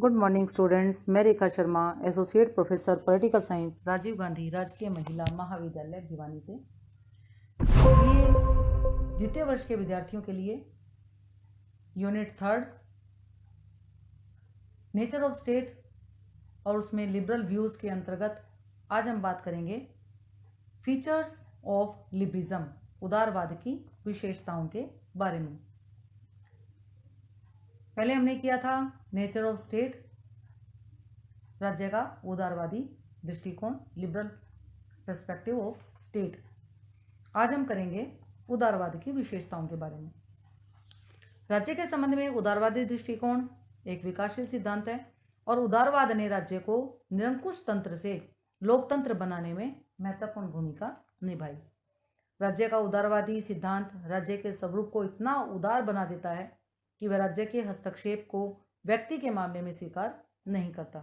Good morning students. मैं Rekha Sharma, associate professor political science, Rajiv Gandhi राजकीय महिला महाविद्यालय भिवानी से। ये द्वितीय वर्ष के विद्यार्थियों के लिए यूनिट 3 नेचर ऑफ स्टेट और उसमें लिबरल व्यूज़ के अंतर्गत आज हम बात करेंगे फीचर्स ऑफ लिबरिज्म, उदारवाद की विशेषताओं के बारे में। पहले हमने किया था नेचर ऑफ स्टेट, राज्य का उदारवादी दृष्टिकोण, लिबरल पर्सपेक्टिव ऑफ स्टेट। आज हम करेंगे उदारवाद की विशेषताओं के बारे में। राज्य के संबंध में उदारवादी दृष्टिकोण एक विकासशील सिद्धांत है और उदारवाद ने राज्य को निरंकुश तंत्र से लोकतंत्र बनाने में महत्वपूर्ण भूमिका निभाई। राज्य का उदारवादी सिद्धांत राज्य के स्वरूप को इतना उदार बना देता है कि वह राज्य के हस्तक्षेप को व्यक्ति के मामले में स्वीकार नहीं करता।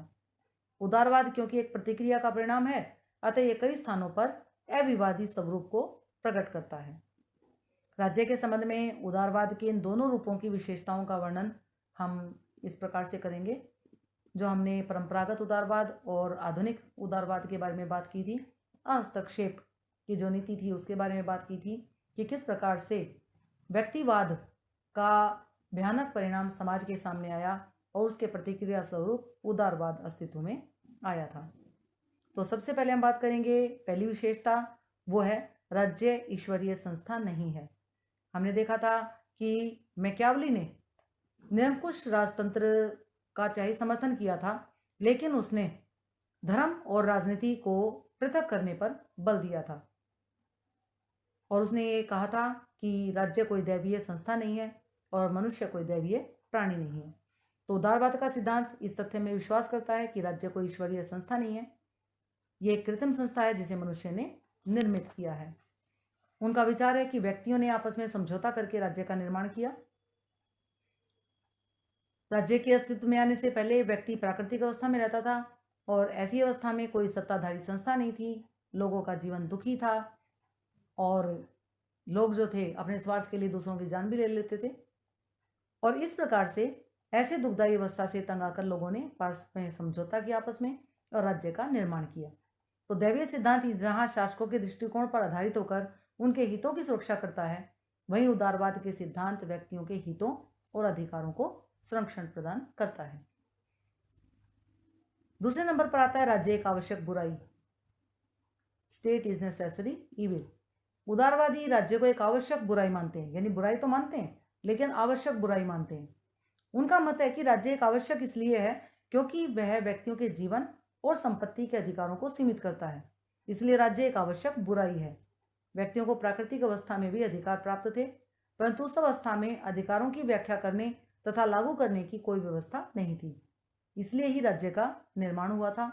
उदारवाद क्योंकि एक प्रतिक्रिया का परिणाम है, अतः यह कई स्थानों पर अविवादी स्वरूप को प्रकट करता है। राज्य के संबंध में उदारवाद के इन दोनों रूपों की विशेषताओं का वर्णन हम इस प्रकार से करेंगे। जो हमने परंपरागत उदारवाद और आधुनिक उदारवाद के बारे में बात की थी, हस्तक्षेप की जो नीति थी उसके बारे में बात की थी कि किस प्रकार से व्यक्तिवाद का भयानक परिणाम समाज के सामने आया और उसके प्रतिक्रिया स्वरूप उदारवाद अस्तित्व में आया था। तो सबसे पहले हम बात करेंगे, पहली विशेषता वो है राज्य ईश्वरीय संस्था नहीं है। हमने देखा था कि मैकियावली ने निरंकुश राजतंत्र का चाहे समर्थन किया था, लेकिन उसने धर्म और राजनीति को पृथक करने पर बल दिया था और उसने ये कहा था कि राज्य कोई दैवीय संस्था नहीं है और मनुष्य कोई दैवीय प्राणी नहीं है। तो उदारवाद का सिद्धांत इस तथ्य में विश्वास करता है कि राज्य कोई ईश्वरीय संस्था नहीं है, ये एक कृत्रिम संस्था है जिसे मनुष्य ने निर्मित किया है। उनका विचार है कि व्यक्तियों ने आपस में समझौता करके राज्य का निर्माण किया। राज्य के अस्तित्व में आने से पहले व्यक्ति प्राकृतिक अवस्था में रहता था और ऐसी अवस्था में कोई सत्ताधारी संस्था नहीं थी। लोगों का जीवन दुखी था और लोग जो थे अपने स्वार्थ के लिए दूसरों की जान भी ले लेते थे और इस प्रकार से ऐसे दुखदायी अवस्था से तंग आकर लोगों ने पारस्परिक में समझौता किया आपस में और राज्य का निर्माण किया। तो दैवीय सिद्धांत जहां शासकों के दृष्टिकोण पर आधारित होकर उनके हितों की सुरक्षा करता है, वहीं उदारवाद के सिद्धांत व्यक्तियों के हितों और अधिकारों को संरक्षण प्रदान करता है। दूसरे नंबर पर आता है राज्य एक आवश्यक बुराई, स्टेट इज नेसेसरी इविल। उदारवादी राज्य को एक आवश्यक बुराई मानते हैं, यानी बुराई तो मानते हैं लेकिन आवश्यक बुराई मानते हैं। उनका मत है कि राज्य एक आवश्यक इसलिए है क्योंकि वह व्यक्तियों के जीवन और संपत्ति के अधिकारों को सीमित करता है, इसलिए राज्य एक आवश्यक बुराई है। व्यक्तियों को प्राकृतिक अवस्था में भी अधिकार प्राप्त थे, परंतु उस अवस्था में अधिकारों की व्याख्या करने तथा लागू करने की कोई व्यवस्था नहीं थी, इसलिए ही राज्य का निर्माण हुआ था।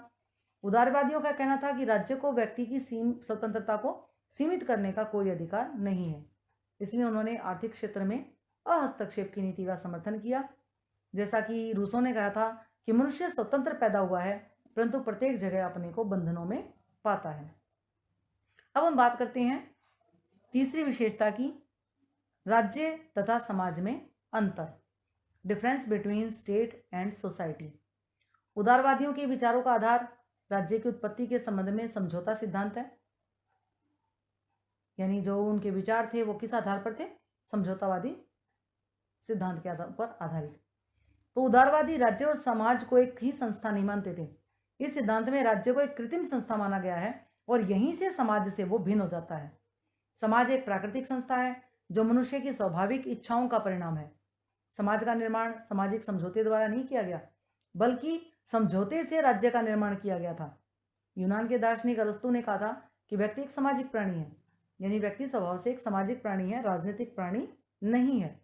उदारवादियों का कहना था कि राज्य को व्यक्ति की स्वतंत्रता को सीमित करने का कोई अधिकार नहीं है, इसलिए उन्होंने आर्थिक क्षेत्र में हस्तक्षेप की नीति का समर्थन किया। जैसा कि रूसो ने कहा था कि मनुष्य स्वतंत्र पैदा हुआ है परंतु प्रत्येक जगह अपने को बंधनों में पाता है। अब हम बात करते हैं तीसरी विशेषता की, राज्य तथा समाज में अंतर, difference between state and society. उदारवादियों के विचारों का आधार राज्य की उत्पत्ति के संबंध में समझौता सिद्धांत है, यानी जो उनके विचार थे वो किस आधार पर थे, समझौतावादी सिद्धांत के आधार पर आधारित। तो उदारवादी राज्य और समाज को एक ही संस्था नहीं मानते थे। इस सिद्धांत में राज्य को एक कृत्रिम संस्था माना गया है और यहीं से समाज से वो भिन्न हो जाता है। समाज एक प्राकृतिक संस्था है जो मनुष्य की स्वाभाविक इच्छाओं का परिणाम है। समाज का निर्माण सामाजिक समझौते द्वारा नहीं किया गया, बल्कि समझौते से राज्य का निर्माण किया गया था। यूनान के दार्शनिक अरस्तु ने कहा था कि व्यक्ति एक सामाजिक प्राणी है, यानी व्यक्ति स्वभाव से एक सामाजिक प्राणी है, राजनीतिक प्राणी नहीं है।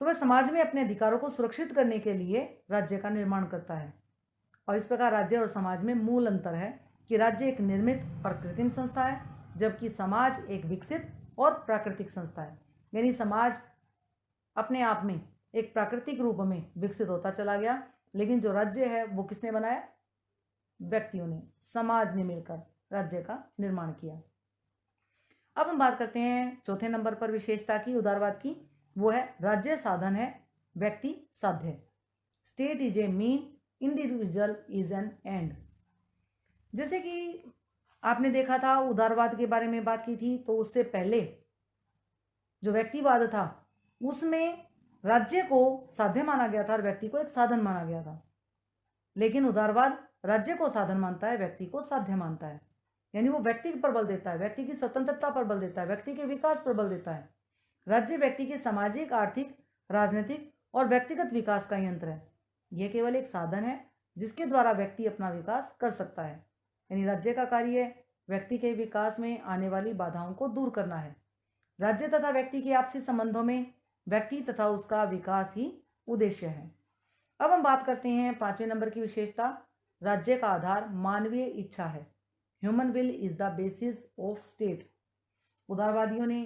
तो वह समाज में अपने अधिकारों को सुरक्षित करने के लिए राज्य का निर्माण करता है और इस प्रकार राज्य और समाज में मूल अंतर है कि राज्य एक निर्मित और कृत्रिम संस्था है, जबकि समाज एक विकसित और प्राकृतिक संस्था है। यानी समाज अपने आप में एक प्राकृतिक रूप में विकसित होता चला गया, लेकिन जो राज्य है वो किसने बनाया, व्यक्तियों ने, समाज ने मिलकर राज्य का निर्माण किया। अब हम बात करते हैं चौथे नंबर पर विशेषता की उदारवाद की, वो है राज्य साधन है, व्यक्ति साध्य है। State is a mean, individual is an and. जैसे कि आपने देखा था, उदारवाद के बारे में बात की थी, तो उससे पहले जो व्यक्तिवाद था उसमें राज्य को साध्य माना गया था और व्यक्ति को एक साधन माना गया था। लेकिन उदारवाद राज्य को साधन मानता है, व्यक्ति को साध्य मानता है। यानी वो व्यक्ति पर बल देता है, व्यक्ति की स्वतंत्रता पर बल देता है, व्यक्ति के विकास पर बल देता है। राज्य व्यक्ति के सामाजिक, आर्थिक, राजनीतिक और व्यक्तिगत विकास का यंत्र है। यह केवल एक साधन है जिसके द्वारा व्यक्ति अपना विकास कर सकता है। यानी राज्य का कार्य व्यक्ति के विकास में आने वाली बाधाओं को दूर करना है। राज्य तथा व्यक्ति के आपसी संबंधों में व्यक्ति तथा उसका विकास ही उद्देश्य है। अब हम बात करते हैं 5वें नंबर की विशेषता। राज्य का आधार मानवीय इच्छा है। Human will is the basis of state. उदारवादियों ने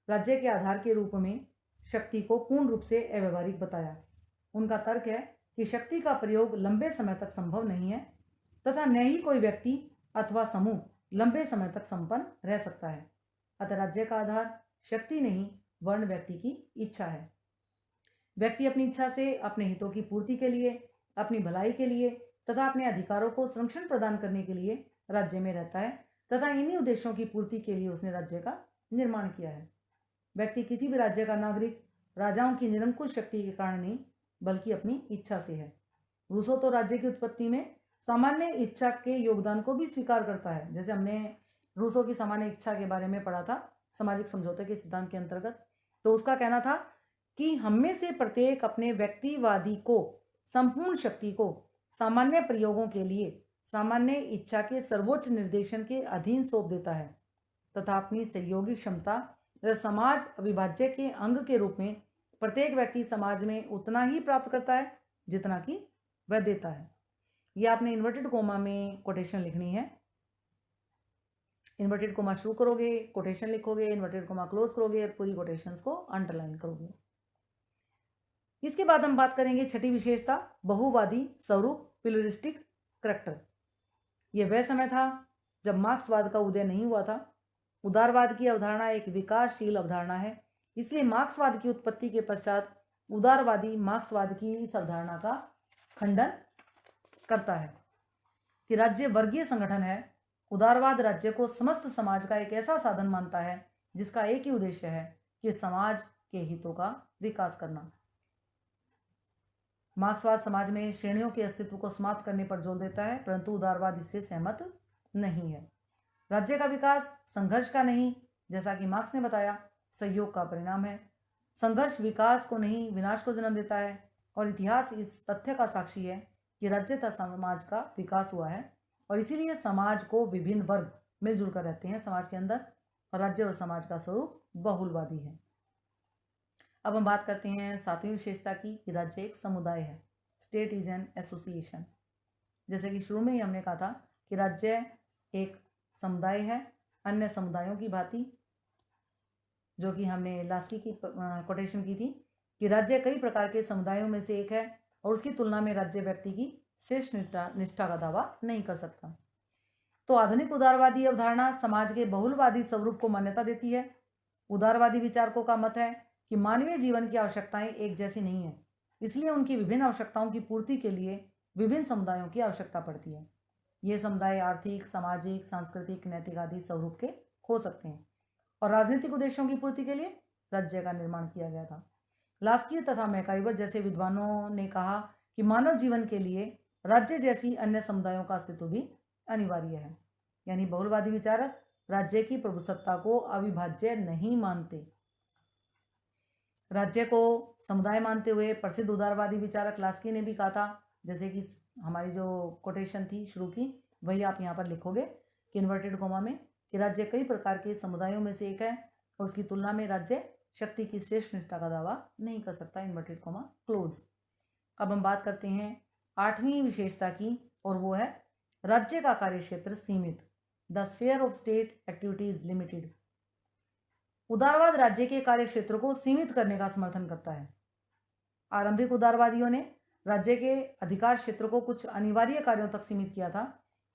राज्य के आधार के रूप में शक्ति को पूर्ण रूप से अव्यावहारिक बताया। उनका तर्क है कि शक्ति का प्रयोग लंबे समय तक संभव नहीं है तथा न ही कोई व्यक्ति अथवा समूह लंबे समय तक संपन्न रह सकता है। अतः राज्य का आधार शक्ति नहीं वर्ण व्यक्ति की इच्छा है। व्यक्ति अपनी इच्छा से अपने हितों की पूर्ति के लिए, अपनी भलाई के लिए तथा अपने अधिकारों को संरक्षण प्रदान करने के लिए राज्य में रहता है तथा इन्हीं उद्देश्यों की पूर्ति के लिए उसने राज्य का निर्माण किया है। व्यक्ति किसी भी राज्य का नागरिक राजाओं की निरंकुश शक्ति के कारण नहीं बल्कि अपनी इच्छा से है। रूसो तो राज्य की उत्पत्ति में सामान्य इच्छा के योगदान को भी स्वीकार करता है। जैसे हमने रूसो की सामान्य इच्छा के बारे में पढ़ा था सामाजिक समझौते के सिद्धांत के अंतर्गत, तो उसका कहना था कि हम में से प्रत्येक अपने व्यक्तिवादी को संपूर्ण शक्ति को सामान्य प्रयोगों के लिए सामान्य इच्छा के सर्वोच्च निर्देशन के अधीन सौंप देता है तथा अपनी सहयोगी क्षमता व समाज अविभाज्य के अंग के रूप में प्रत्येक व्यक्ति समाज में उतना ही प्राप्त करता है जितना कि वह देता है। यह आपने इन्वर्टेड कोमा में कोटेशन लिखनी है। इन्वर्टेड कोमा शुरू करोगे, कोटेशन लिखोगे, इन्वर्टेड कोमा क्लोज करोगे और पूरी कोटेशंस को अंडरलाइन करोगे। इसके बाद हम बात करेंगे छठी विशेषता, बहुवादी स्वरूप, प्लुरलिस्टिक करैक्टर। यह वह समय था जब मार्क्सवाद का उदय नहीं हुआ था। उदारवाद की अवधारणा एक विकासशील अवधारणा है, इसलिए मार्क्सवाद की उत्पत्ति के पश्चात उदारवादी मार्क्सवाद की इस अवधारणा का खंडन करता है कि राज्य वर्गीय संगठन है। उदारवाद राज्य को समस्त समाज का एक ऐसा साधन मानता है जिसका एक ही उद्देश्य है कि समाज के हितों का विकास करना। मार्क्सवाद समाज में श्रेणियों के अस्तित्व को समाप्त करने पर जोर देता है, परंतु उदारवाद इससे सहमत नहीं है। राज्य का विकास संघर्ष का नहीं, जैसा कि मार्क्स ने बताया, सहयोग का परिणाम है। संघर्ष विकास को नहीं विनाश को जन्म देता है और इतिहास इस तथ्य का साक्षी है कि राज्य तथा समाज का विकास हुआ है और इसीलिए समाज को विभिन्न वर्ग मिलजुल कर रहते हैं समाज के अंदर, और राज्य और समाज का स्वरूप बहुलवादी है। अब हम बात करते हैं 7वीं विशेषता की कि राज्य एक समुदाय है। State is an association. जैसे कि शुरू में ही हमने कहा था कि राज्य एक समुदाय है, अन्य समुदायों की भांति, जो कि हमने लास्की की कोटेशन की थी कि राज्य कई प्रकार के समुदायों में से एक है और उसकी तुलना में राज्य व्यक्ति की श्रेष्ठ निष्ठा का दावा नहीं कर सकता। तो आधुनिक उदारवादी अवधारणा समाज के बहुलवादी स्वरूप को मान्यता देती है। उदारवादी विचारकों का मत है कि मानवीय जीवन की आवश्यकताएं एक जैसी नहीं है, इसलिए उनकी विभिन्न आवश्यकताओं की पूर्ति के लिए विभिन्न समुदायों की आवश्यकता पड़ती है। ये समुदाय आर्थिक, सामाजिक, सांस्कृतिक, नैतिक आदि स्वरूप के हो सकते हैं और राजनीतिक उद्देश्यों की पूर्ति के लिए राज्य का निर्माण किया गया था। लास्की तथा मैकाइवर जैसे विद्वानों ने कहा कि मानव जीवन के लिए राज्य जैसी अन्य समुदायों का अस्तित्व भी अनिवार्य है। यानी बहुलवादी विचारक राज्य की प्रभुसत्ता को अविभाज्य नहीं मानते। राज्य को समुदाय मानते हुए प्रसिद्ध उदारवादी विचारक लास्की ने भी कहा था, जैसे कि हमारी जो कोटेशन थी शुरू की वही आप यहाँ पर लिखोगे कि इन्वर्टेड कोमा में, कि राज्य कई प्रकार के समुदायों में से एक है और उसकी तुलना में राज्य शक्ति की श्रेष्ठ निष्ठा का दावा नहीं कर सकता। Inverted coma close. अब हम बात करते हैं 8वीं विशेषता की और वो है राज्य का कार्यक्षेत्र सीमित। The sphere of state activity is limited. उदारवाद राज्य के कार्यक्षेत्र को सीमित करने का समर्थन करता है। आरंभिक उदारवादियों ने राज्य के अधिकार क्षेत्र को कुछ अनिवार्य कार्यों तक सीमित किया था।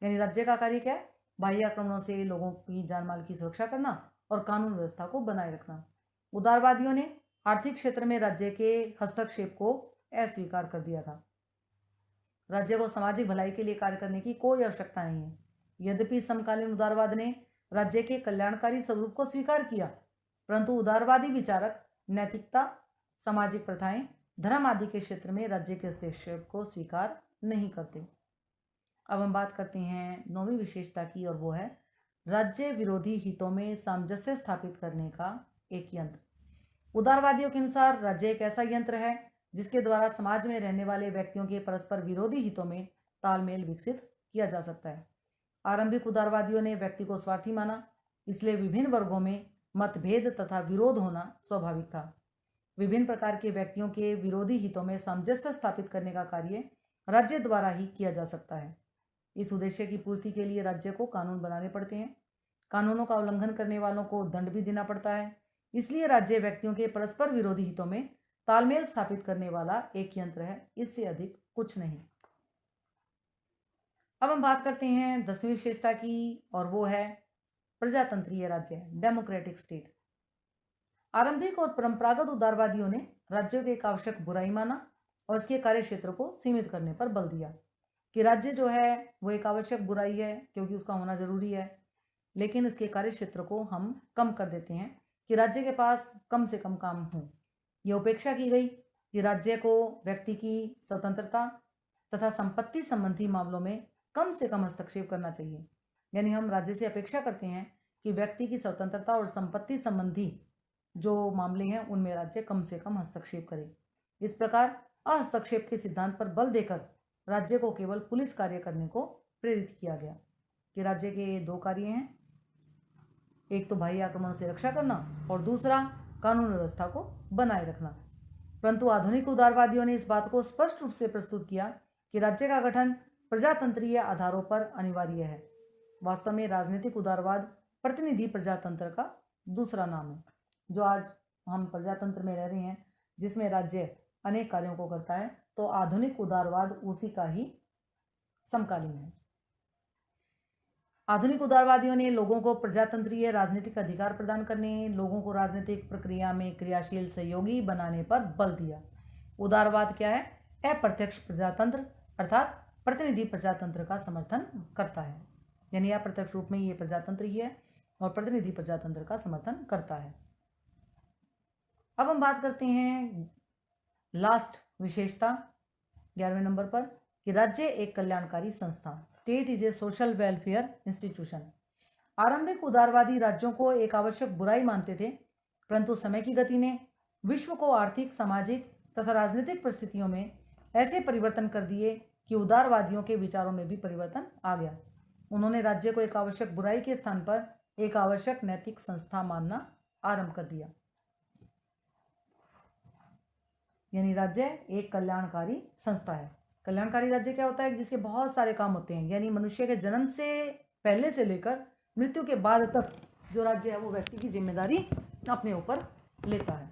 यानी राज्य का कार्य क्या है? बाह्य आक्रमणों से लोगों की जान माल की सुरक्षा करना और कानून व्यवस्था को बनाए रखना। उदारवादियों ने आर्थिक क्षेत्र में राज्य के हस्तक्षेप को अस्वीकार कर दिया था। राज्य को सामाजिक भलाई के लिए कार्य करने की कोई आवश्यकता नहीं है। यद्यपि समकालीन उदारवाद ने राज्य के कल्याणकारी स्वरूप को स्वीकार किया, परंतु उदारवादी विचारक नैतिकता, सामाजिक प्रथाएं, धर्म आदि के क्षेत्र में राज्य के हस्तक्षेप को स्वीकार नहीं करते। अब हम बात करते हैं 9वीं विशेषता की, और वो है राज्य विरोधी हितों में सामंजस्य स्थापित करने का एक यंत्र। उदारवादियों के अनुसार राज्य एक ऐसा यंत्र है जिसके द्वारा समाज में रहने वाले व्यक्तियों के परस्पर विरोधी हितों में तालमेल विकसित किया जा सकता है। आरंभिक उदारवादियों ने व्यक्ति को स्वार्थी माना, इसलिए विभिन्न वर्गों में मतभेद तथा विरोध होना स्वाभाविक था। विभिन्न प्रकार के व्यक्तियों के विरोधी हितों में सामंजस्य स्थापित करने का कार्य राज्य द्वारा ही किया जा सकता है। इस उद्देश्य की पूर्ति के लिए राज्य को कानून बनाने पड़ते हैं। कानूनों का उल्लंघन करने वालों को दंड भी देना पड़ता है। इसलिए राज्य व्यक्तियों के परस्पर विरोधी हितों में तालमेल स्थापित करने वाला एक यंत्र है, इससे अधिक कुछ नहीं। अब हम बात करते हैं 10वीं विशेषता की, और वो है प्रजातंत्रीय राज्य, डेमोक्रेटिक स्टेट। आरंभिक और परंपरागत उदारवादियों ने राज्यों के एक आवश्यक बुराई माना और इसके कार्य क्षेत्र को सीमित करने पर बल दिया कि राज्य जो है वो एक आवश्यक बुराई है क्योंकि उसका होना जरूरी है, लेकिन इसके कार्य क्षेत्र को हम कम कर देते हैं कि राज्य के पास कम से कम काम हो। यह उपेक्षा की गई कि राज्य को व्यक्ति की स्वतंत्रता तथा संपत्ति संबंधी मामलों में कम से कम हस्तक्षेप करना चाहिए। यानी हम राज्य से अपेक्षा करते हैं कि व्यक्ति की स्वतंत्रता और संपत्ति संबंधी जो मामले हैं उनमें राज्य कम से कम हस्तक्षेप करे। इस प्रकार अहस्तक्षेप के सिद्धांत पर बल देकर राज्य को केवल पुलिस कार्य करने को प्रेरित किया गया कि राज्य के 2 कार्य हैं, एक तो बाह्य आक्रमणों से रक्षा करना और दूसरा कानून व्यवस्था को बनाए रखना। परंतु आधुनिक उदारवादियों ने इस बात को स्पष्ट रूप से प्रस्तुत किया कि राज्य का गठन प्रजातंत्रीय आधारों पर अनिवार्य है। वास्तव में राजनीतिक उदारवाद प्रतिनिधि प्रजातंत्र का दूसरा नाम है। जो आज हम प्रजातंत्र में रह रहे हैं जिसमें राज्य अनेक कार्यों को करता है, तो आधुनिक उदारवाद उसी का ही समकालीन है। आधुनिक उदारवादियों ने लोगों को प्रजातंत्रीय राजनीतिक अधिकार प्रदान करने, लोगों को राजनीतिक प्रक्रिया में क्रियाशील सहयोगी बनाने पर बल दिया। उदारवाद क्या है? अप्रत्यक्ष प्रजातंत्र अर्थात प्रतिनिधि प्रजातंत्र का समर्थन करता है। यानी अप्रत्यक्ष रूप में ये प्रजातंत्र ही है और प्रतिनिधि प्रजातंत्र का समर्थन करता है। अब हम बात करते हैं लास्ट विशेषता 11वें नंबर पर कि राज्य एक कल्याणकारी संस्था, state is a social welfare institution. आरंभिक उदारवादी राज्यों को एक आवश्यक बुराई मानते थे, परंतु समय की गति ने विश्व को आर्थिक, सामाजिक तथा राजनीतिक परिस्थितियों में ऐसे परिवर्तन कर दिए कि उदारवादियों के विचारों में भी परिवर्तन आ गया। उन्होंने राज्य को एक आवश्यक बुराई के स्थान पर एक आवश्यक नैतिक संस्था मानना आरंभ कर दिया। यानी राज्य एक कल्याणकारी संस्था है। कल्याणकारी राज्य क्या होता है? जिसके बहुत सारे काम होते हैं। यानी मनुष्य के जन्म से पहले से लेकर मृत्यु के बाद तक जो राज्य है वो व्यक्ति की जिम्मेदारी अपने ऊपर लेता है।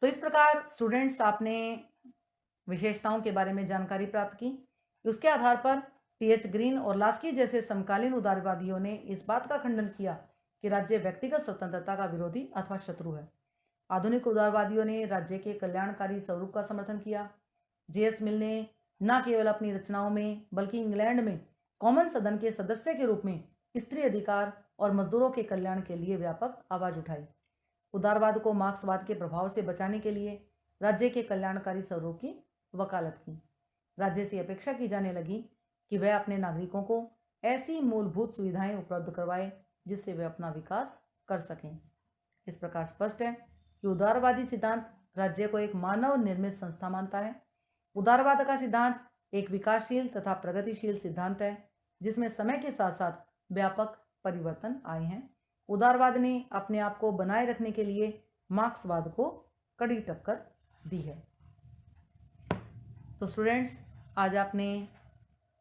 तो इस प्रकार स्टूडेंट्स आपने विशेषताओं के बारे में जानकारी प्राप्त की। उसके आधार पर टी.एच. ग्रीन और लास्की जैसे समकालीन उदारवादियों ने इस बात का खंडन किया कि राज्य व्यक्तिगत स्वतंत्रता का विरोधी अथवा शत्रु है। आधुनिक उदारवादियों ने राज्य के कल्याणकारी स्वरूप का समर्थन किया। जे.एस. मिल ने न केवल अपनी रचनाओं में बल्कि इंग्लैंड में कॉमन सदन के सदस्य के रूप में स्त्री अधिकार और मजदूरों के कल्याण के लिए व्यापक आवाज उठाई। उदारवाद को मार्क्सवाद के प्रभाव से बचाने के लिए राज्य के कल्याणकारी स्वरूप की वकालत की। राज्य से अपेक्षा की जाने लगी कि वह अपने नागरिकों को ऐसी मूलभूत सुविधाएं उपलब्ध करवाए जिससे वे अपना विकास कर सकें। इस प्रकार स्पष्ट है कि उदारवादी सिद्धांत राज्य को एक मानव निर्मित संस्था मानता है। उदारवाद का सिद्धांत एक विकासशील तथा प्रगतिशील सिद्धांत है जिसमें समय के साथ साथ व्यापक परिवर्तन आए हैं। उदारवाद ने अपने आप को बनाए रखने के लिए मार्क्सवाद को कड़ी टक्कर दी है। तो स्टूडेंट्स, आज आपने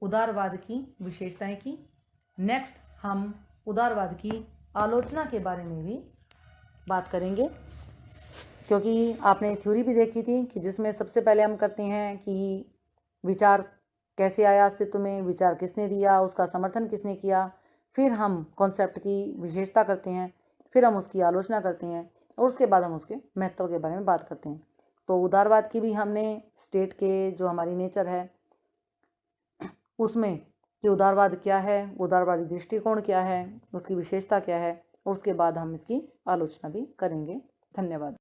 उदारवाद की विशेषताएं की। नेक्स्ट हम उदारवाद की आलोचना के बारे में भी बात करेंगे, क्योंकि आपने थ्योरी भी देखी थी कि जिसमें सबसे पहले हम करते हैं कि विचार कैसे आया अस्तित्व में, विचार किसने दिया, उसका समर्थन किसने किया, फिर हम कॉन्सेप्ट की विशेषता करते हैं, फिर हम उसकी आलोचना करते हैं और उसके बाद हम उसके महत्व के बारे में बात करते हैं। तो उदारवाद की भी हमने स्टेट के जो हमारी नेचर है, उसमें कि उदारवाद क्या है, उदारवादी दृष्टिकोण क्या है, उसकी विशेषता क्या है, और उसके बाद हम इसकी आलोचना भी करेंगे। धन्यवाद।